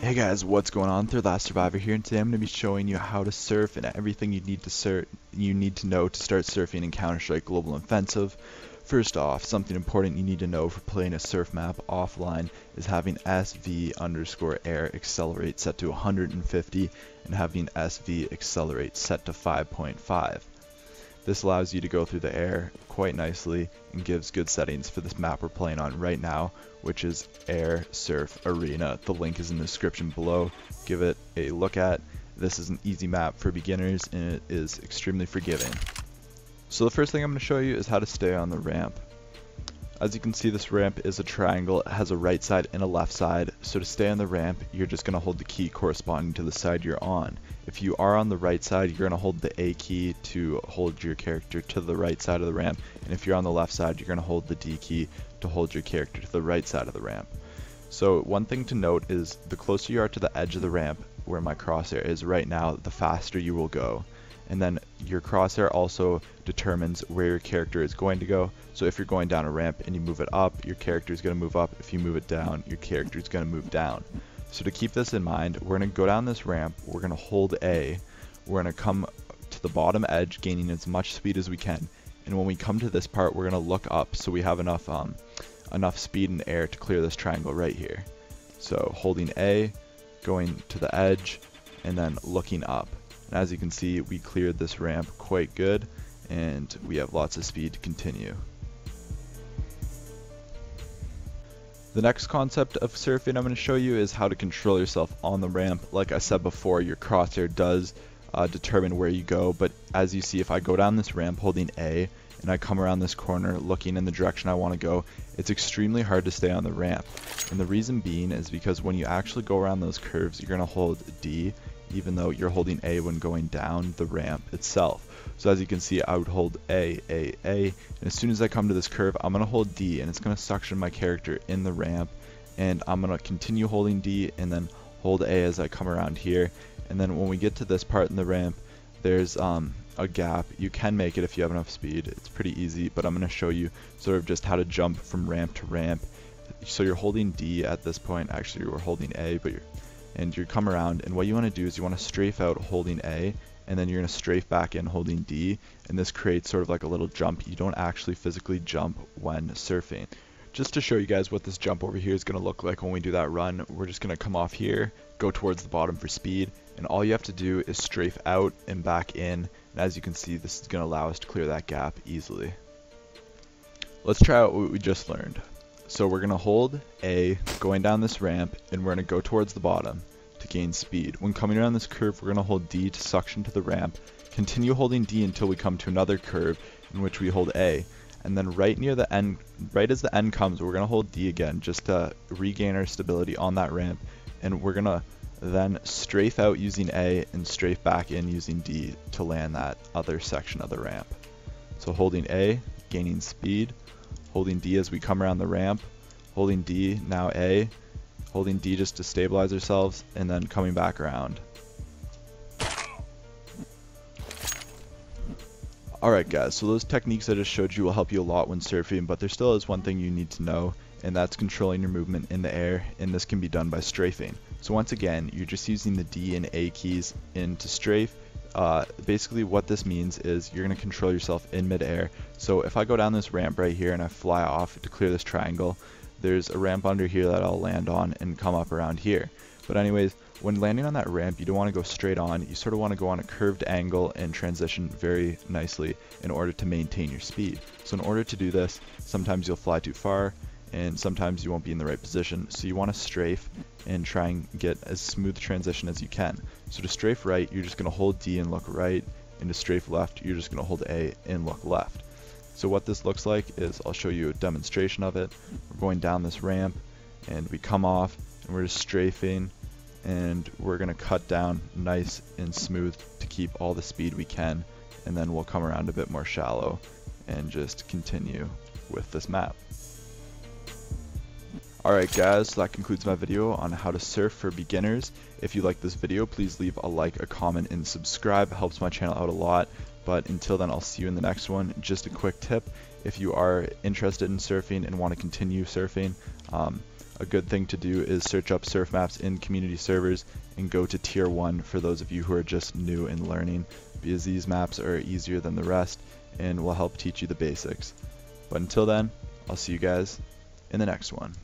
Hey guys, what's going on? Third Last Survivor here, and today I'm going to be showing you how to surf and everything you need to know to start surfing in Counter-Strike Global Offensive. First off, something important you need to know for playing a surf map offline is having SV_air accelerate set to 150 and having SV accelerate set to 5.5. This allows you to go through the air quite nicely and gives good settings for this map we're playing on right now, which is Air Surf Arena. The link is in the description below. Give it a look at. This is an easy map for beginners and it is extremely forgiving. So the first thing I'm going to show you is how to stay on the ramp. As you can see, this ramp is a triangle. It has a right side and a left side. So to stay on the ramp, you're just going to hold the key corresponding to the side you're on. If you are on the right side, you're going to hold the A key to hold your character to the right side of the ramp. And if you're on the left side, you're going to hold the D key to hold your character to the right side of the ramp. So one thing to note is the closer you are to the edge of the ramp, where my crosshair is right now, the faster you will go. And then your crosshair also determines where your character is going to go. So if you're going down a ramp and you move it up, your character is going to move up. If you move it down, your character is going to move down. So to keep this in mind, we're going to go down this ramp, we're going to hold A, we're going to come to the bottom edge, gaining as much speed as we can. And when we come to this part, we're going to look up so we have enough speed in the air to clear this triangle right here. So holding A, going to the edge, and then looking up. And as you can see, we cleared this ramp quite good, and we have lots of speed to continue. The next concept of surfing I'm going to show you is how to control yourself on the ramp. Like I said before, your crosshair does determine where you go, but as you see, if I go down this ramp holding A, and I come around this corner looking in the direction I want to go, it's extremely hard to stay on the ramp. And the reason being is because when you actually go around those curves, you're going to hold D, even though you're holding A when going down the ramp itself. So as you can see, I would hold A, and as soon as I come to this curve, I'm going to hold D, and it's going to suction my character in the ramp, and I'm going to continue holding D, and then hold A as I come around here. And then when we get to this part in the ramp, there's a gap. You can make it if you have enough speed. It's pretty easy, but I'm going to show you sort of just how to jump from ramp to ramp. So you're holding D at this point. Actually, you were holding A, but you come around, and what you want to do is you want to strafe out holding A, and then you're going to strafe back in holding D, and this creates sort of like a little jump. You don't actually physically jump when surfing. Just to show you guys what this jump over here is going to look like when we do that run, we're just going to come off here, go towards the bottom for speed, and all you have to do is strafe out and back in, and as you can see, this is going to allow us to clear that gap easily. Let's try out what we just learned. So we're going to hold A going down this ramp, and we're going to go towards the bottom to gain speed. When coming around this curve, we're going to hold D to suction to the ramp, continue holding D until we come to another curve in which we hold A, and then right near the end, right as the end comes, we're going to hold D again just to regain our stability on that ramp, and we're going to then strafe out using A and strafe back in using D to land that other section of the ramp. So holding A, gaining speed, holding D as we come around the ramp, holding D, now A, holding D just to stabilize ourselves, and then coming back around. Alright guys, so those techniques I just showed you will help you a lot when surfing, but there still is one thing you need to know, and that's controlling your movement in the air, and this can be done by strafing. So once again, you're just using the D and A keys to strafe. Basically what this means is you're going to control yourself in midair. So if I go down this ramp right here and I fly off to clear this triangle, there's a ramp under here that I'll land on and come up around here. But anyways, when landing on that ramp, you don't want to go straight on. You sort of want to go on a curved angle and transition very nicely in order to maintain your speed. So in order to do this, sometimes you'll fly too far and sometimes you won't be in the right position. So you want to strafe and try and get as smooth transition as you can. So to strafe right, you're just going to hold D and look right, and to strafe left, you're just going to hold A and look left. So what this looks like is, I'll show you a demonstration of it. We're going down this ramp, and we come off, and we're just strafing, and we're going to cut down nice and smooth to keep all the speed we can, and then we'll come around a bit more shallow and just continue with this map. Alright guys, so that concludes my video on how to surf for beginners. If you like this video, please leave a like, a comment, and subscribe. It helps my channel out a lot. But until then, I'll see you in the next one. Just a quick tip, if you are interested in surfing and want to continue surfing, a good thing to do is search up surf maps in community servers and go to tier 1 for those of you who are just new in learning, because these maps are easier than the rest and will help teach you the basics. But until then, I'll see you guys in the next one.